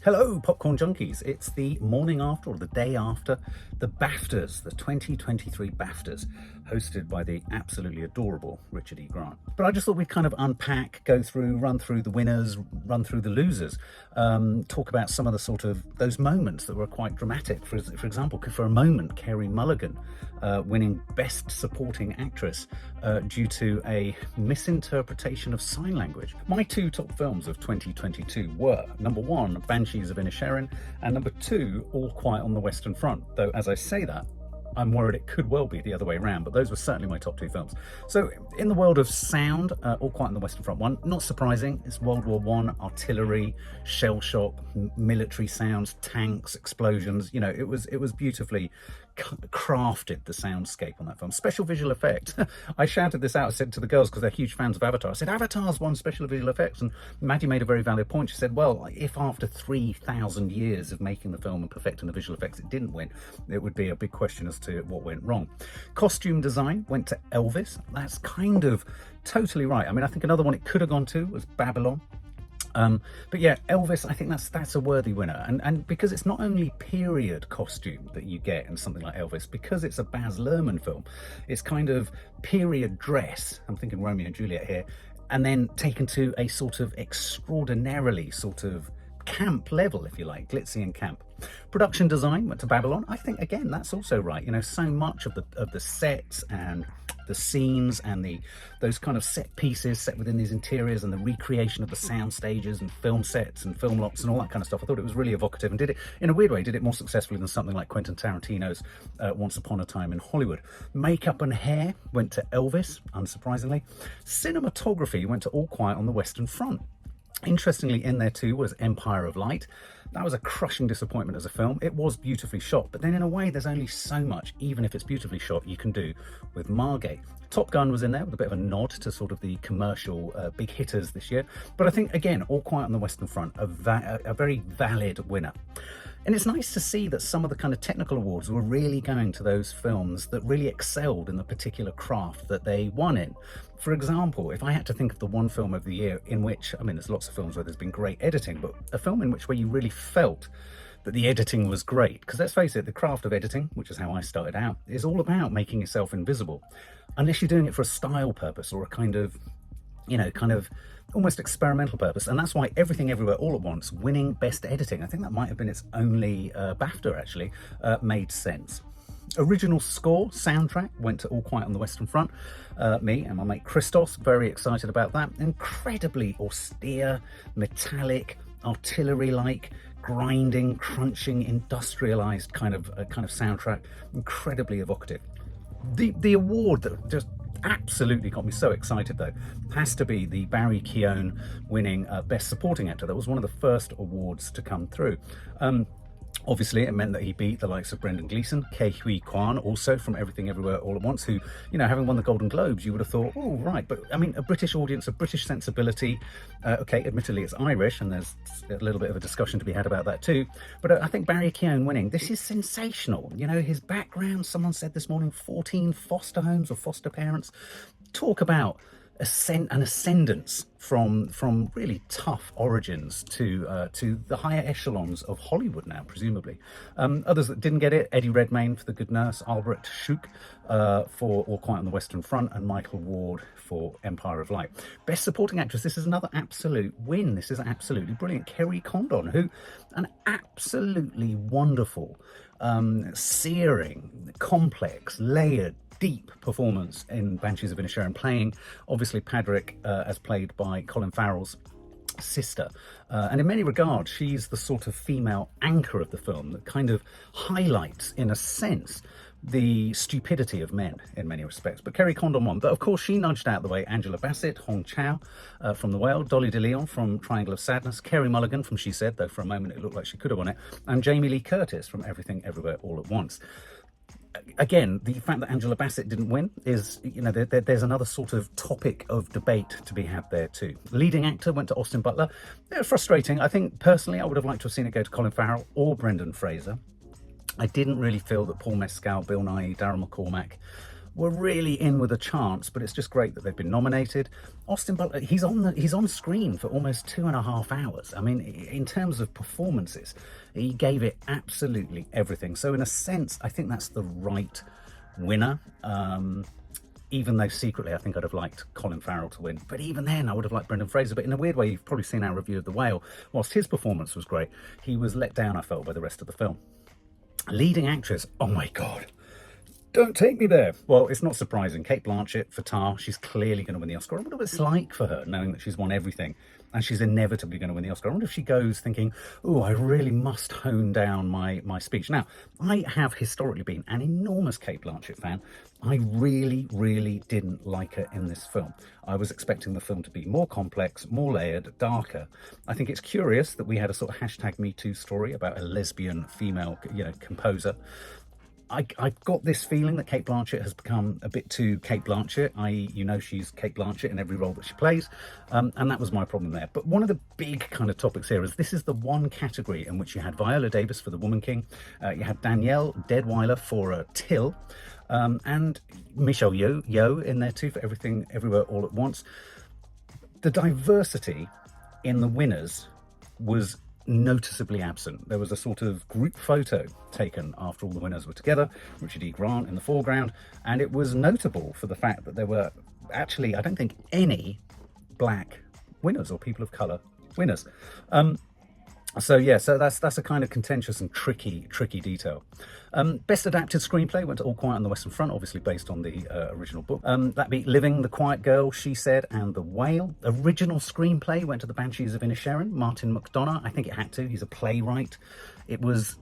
Hello, popcorn junkies. It's the morning after, or the day after, the BAFTAs, the 2023 BAFTAs, hosted by the absolutely adorable Richard E. Grant. But I just thought we'd kind of unpack, go through, run through the winners, run through the losers, talk about some of the sort of those moments that were quite dramatic. For example, for a moment, Carey Mulligan winning Best Supporting Actress due to a misinterpretation of sign language. My two top films of 2022 were, number one, Banshees of Inisherin, and number two, All Quiet on the Western Front. Though, as I say that, I'm worried it could well be the other way around, but those were certainly my top two films. So, in the world of sound, All Quiet on the Western Front one, not surprising, it's World War I, artillery, shell shock, military sounds, tanks, explosions. You know, it was beautifully crafted, the soundscape on that film. Special visual effects. I shouted this out, I said to the girls, because they're huge fans of Avatar, I said, Avatar's won special visual effects. And Maddie made a very valid point. She said, well, if after 3,000 years of making the film and perfecting the visual effects it didn't win, it would be a big question as to what went wrong. Costume design went to Elvis. That's kind of totally right. I mean, I think another one it could have gone to was Babylon. But yeah, Elvis, I think that's a worthy winner. And because it's not only period costume that you get in something like Elvis, because it's a Baz Luhrmann film, it's kind of period dress. I'm thinking Romeo and Juliet here, and then taken to a sort of extraordinarily sort of camp level, if you like, glitzy and camp. Production design went to Babylon. I think, again, that's also right. You know, so much of the sets and the scenes and those kind of set pieces set within these interiors and the recreation of the sound stages and film sets and film lots and all that kind of stuff. I thought it was really evocative and did it, in a weird way, did it more successfully than something like Quentin Tarantino's Once Upon a Time in Hollywood. Makeup and hair went to Elvis, unsurprisingly. Cinematography went to All Quiet on the Western Front. Interestingly, in there too was Empire of Light. That was a crushing disappointment as a film. It was beautifully shot, but then in a way there's only so much, even if it's beautifully shot, you can do with Margate. Top Gun was in there with a bit of a nod to sort of the commercial big hitters this year. But I think, again, All Quiet on the Western Front, a very valid winner. And it's nice to see that some of the kind of technical awards were really going to those films that really excelled in the particular craft that they won in. For example, if I had to think of the one film of the year in which, I mean, there's lots of films where there's been great editing, but a film in which where you really felt that the editing was great. Because let's face it, the craft of editing, which is how I started out, is all about making yourself invisible. Unless you're doing it for a style purpose or a kind of almost experimental purpose. And that's why Everything Everywhere All at Once winning Best Editing, I think that might have been its only BAFTA actually, made sense. Original score, soundtrack, went to All Quiet on the Western Front. Me and my mate Christos, very excited about that. Incredibly austere, metallic, artillery-like, grinding, crunching, industrialized kind of soundtrack. Incredibly evocative. The award that just absolutely got me so excited, though, has to be the Barry Keoghan winning Best Supporting Actor. That was one of the first awards to come through. Obviously, it meant that he beat the likes of Brendan Gleeson, Ke Huy Quan, also from Everything Everywhere All at Once, who, you know, having won the Golden Globes, you would have thought, oh, right. But, I mean, a British audience, a British sensibility. Okay, admittedly, it's Irish, and there's a little bit of a discussion to be had about that too. But I think Barry Keoghan winning, this is sensational. You know, his background, someone said this morning, 14 foster homes or foster parents. Talk about an ascendance from really tough origins to the higher echelons of Hollywood now, presumably. Others that didn't get it: Eddie Redmayne for The Good Nurse, Albrecht Schuck for All Quiet on the Western Front, and Michael Ward for Empire of Light. Best Supporting Actress, this is another absolute win. This is absolutely brilliant. Kerry Condon, who an absolutely wonderful, searing, complex, layered, deep performance in Banshees of Inisherin, playing obviously Padrick as played by Colin Farrell's sister, and in many regards she's the sort of female anchor of the film that kind of highlights, in a sense, the stupidity of men in many respects. But Kerry Condon won. But of course, she nudged out the way Angela Bassett, Hong Chow from The Whale, Dolly De Leon from Triangle of Sadness, Carey Mulligan from She Said, though for a moment it looked like she could have won it, and Jamie Lee Curtis from Everything Everywhere All at Once. Again, the fact that Angela Bassett didn't win is, you know, there's another sort of topic of debate to be had there too. Leading actor went to Austin Butler. Frustrating. I think personally I would have liked to have seen it go to Colin Farrell or Brendan Fraser. I didn't really feel that Paul Mescal, Bill Nighy, Daryl McCormack were really in with a chance, but it's just great that they've been nominated. Austin Butler, he's on screen for almost 2.5 hours. I mean, in terms of performances, he gave it absolutely everything. So in a sense, I think that's the right winner. Even though secretly I think I'd have liked Colin Farrell to win. But even then, I would have liked Brendan Fraser. But in a weird way, you've probably seen our review of The Whale. Whilst his performance was great, he was let down, I felt, by the rest of the film. Leading actress, oh my God. Don't take me there. Well, it's not surprising. Cate Blanchett for Tar, she's clearly going to win the Oscar. I wonder what it's like for her, knowing that she's won everything, and she's inevitably going to win the Oscar. I wonder if she goes thinking, oh, I really must hone down my speech. Now, I have historically been an enormous Cate Blanchett fan. I really, really didn't like her in this film. I was expecting the film to be more complex, more layered, darker. I think it's curious that we had a sort of #MeToo story about a lesbian female, composer. I've got this feeling that Cate Blanchett has become a bit too Cate Blanchett, i.e., she's Cate Blanchett in every role that she plays, and that was my problem there. But one of the big kind of topics here is this is the one category in which you had Viola Davis for The Woman King, you had Danielle Deadwyler for Till, and Michelle Yeoh in there too for Everything Everywhere All at Once. The diversity in the winners was noticeably absent. There was a sort of group photo taken after all the winners were together, Richard E. Grant in the foreground, and it was notable for the fact that there were actually, I don't think, any black winners or people of colour winners. So that's a kind of contentious and tricky detail. Best Adapted Screenplay went to All Quiet on the Western Front, obviously based on the original book. That beat Living, The Quiet Girl, She Said, and The Whale. Original Screenplay went to The Banshees of Inisherin, Martin McDonagh. I think it had to. He's a playwright. It was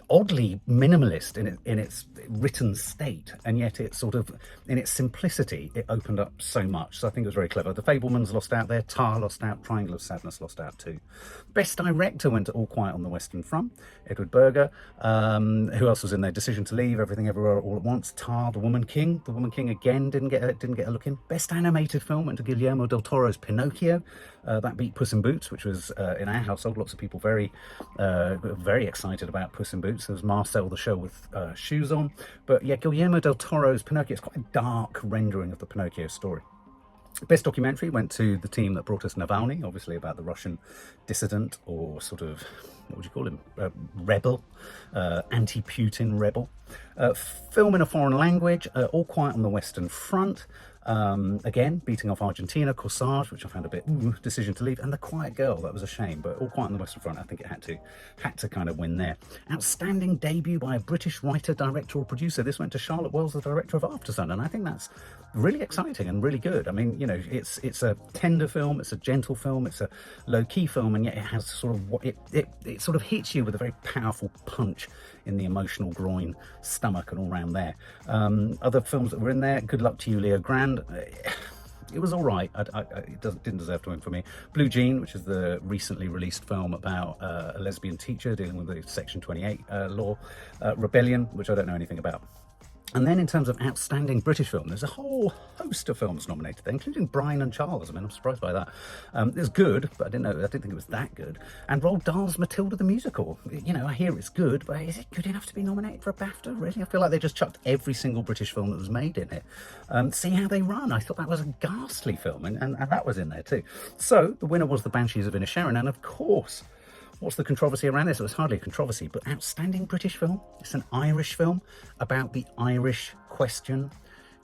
oddly minimalist in its written state, and yet it sort of, in its simplicity, it opened up so much. So I think it was very clever. The Fabelmans lost out there, Tar lost out, Triangle of Sadness lost out too. Best Director went to All Quiet on the Western Front, Edward Berger. Who else was in there? Decision to Leave, Everything Everywhere All at Once, Tar, The Woman King. The Woman King again didn't get a look in. Best Animated Film went to Guillermo del Toro's Pinocchio. That beat Puss in Boots, which was in our household lots of people very excited about Puss in Boots. There was Marcel the show with shoes on, but yeah, Guillermo del Toro's Pinocchio is quite a dark rendering of the Pinocchio story. Best documentary went to the team that brought us Navalny, obviously about the Russian dissident, or sort of, what would you call him, rebel, anti-Putin rebel. Film in a foreign language, All Quiet on the Western Front. Again, beating off Argentina, Corsage, which I found a bit Decision to Leave, and The Quiet Girl. That was a shame, but All Quiet on the Western Front, I think it had to kind of win there. Outstanding debut by a British writer, director, or producer. This went to Charlotte Wells, the director of Aftersun, and I think that's really exciting and really good. I mean, it's a tender film, it's a gentle film, it's a low-key film, and yet it has sort of what it sort of hits you with a very powerful punch in the emotional groin, stomach, and all round there. Other films that were in there, Good Luck to You, Leo Grand. It was all right. It didn't deserve to win for me. Blue Jean, which is the recently released film about a lesbian teacher dealing with the Section 28 law. Rebellion, which I don't know anything about. And then in terms of outstanding British film, there's a whole host of films nominated there, including Brian and Charles. I mean, I'm surprised by that. It was good, but I didn't think it was that good. And Roald Dahl's Matilda the Musical. I hear it's good, but is it good enough to be nominated for a BAFTA, really? I feel like they just chucked every single British film that was made in it. See How They Run. I thought that was a ghastly film, and that was in there too. So the winner was The Banshees of Inisherin, and of course, what's the controversy around this? It was hardly a controversy, but outstanding British film. It's an Irish film about the Irish question,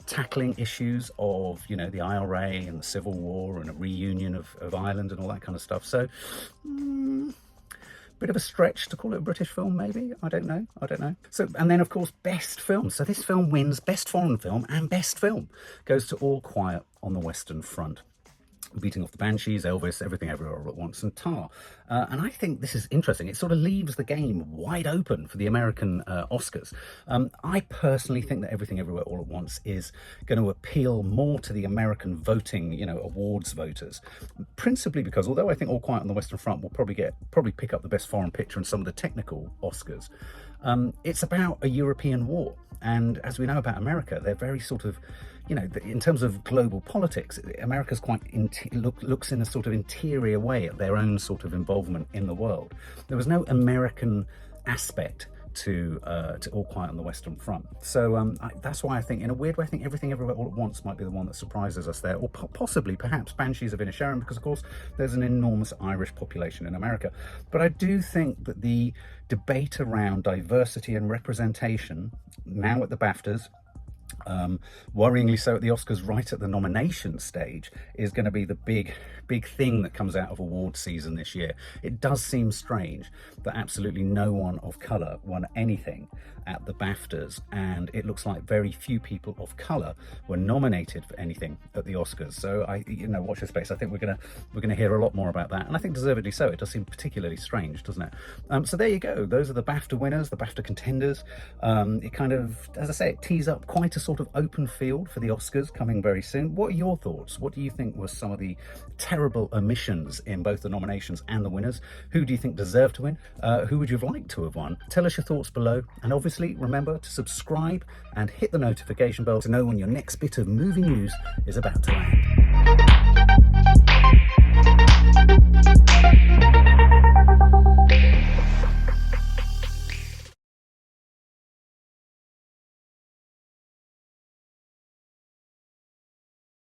tackling issues of, the IRA and the Civil War and a reunion of Ireland and all that kind of stuff. So, bit of a stretch to call it a British film, maybe. I don't know. So, and then of course, best film. So this film wins best foreign film and best film. Goes to All Quiet on the Western Front, beating off the Banshees, Elvis, Everything Everywhere All at Once, and Tar. And I think this is interesting. It sort of leaves the game wide open for the American Oscars. I personally think that Everything Everywhere All at Once is going to appeal more to the American voting, awards voters, principally because although I think All Quiet on the Western Front will probably pick up the best foreign picture and some of the technical Oscars, it's about a European war. And as we know about America, they're very sort of, in terms of global politics, America's quite looks in a sort of interior way at their own sort of involvement in the world. There was no American aspect to All Quiet on the Western Front. So that's why I think, in a weird way, I think Everything Everywhere All at Once might be the one that surprises us there, or possibly, perhaps, Banshees of Inisherin, because of course there's an enormous Irish population in America. But I do think that the debate around diversity and representation now at the BAFTAs, worryingly so at the Oscars, right at the nomination stage, is going to be the big thing that comes out of award season this year. It does seem strange that absolutely no one of colour won anything at the BAFTAs, and it looks like very few people of colour were nominated for anything at the Oscars. So watch this space. I think we're gonna hear a lot more about that, and I think deservedly so. It does seem particularly strange, doesn't it? So there you go. Those are the BAFTA winners, the BAFTA contenders. It kind of, as I say, it tees up quite a sort of open field for the Oscars coming very soon. What are your thoughts? What do you think were some of the terrible omissions in both the nominations and the winners? Who do you think deserved to win? Who would you have liked to have won? Tell us your thoughts below, and obviously remember to subscribe and hit the notification bell to know when your next bit of movie news is about to land.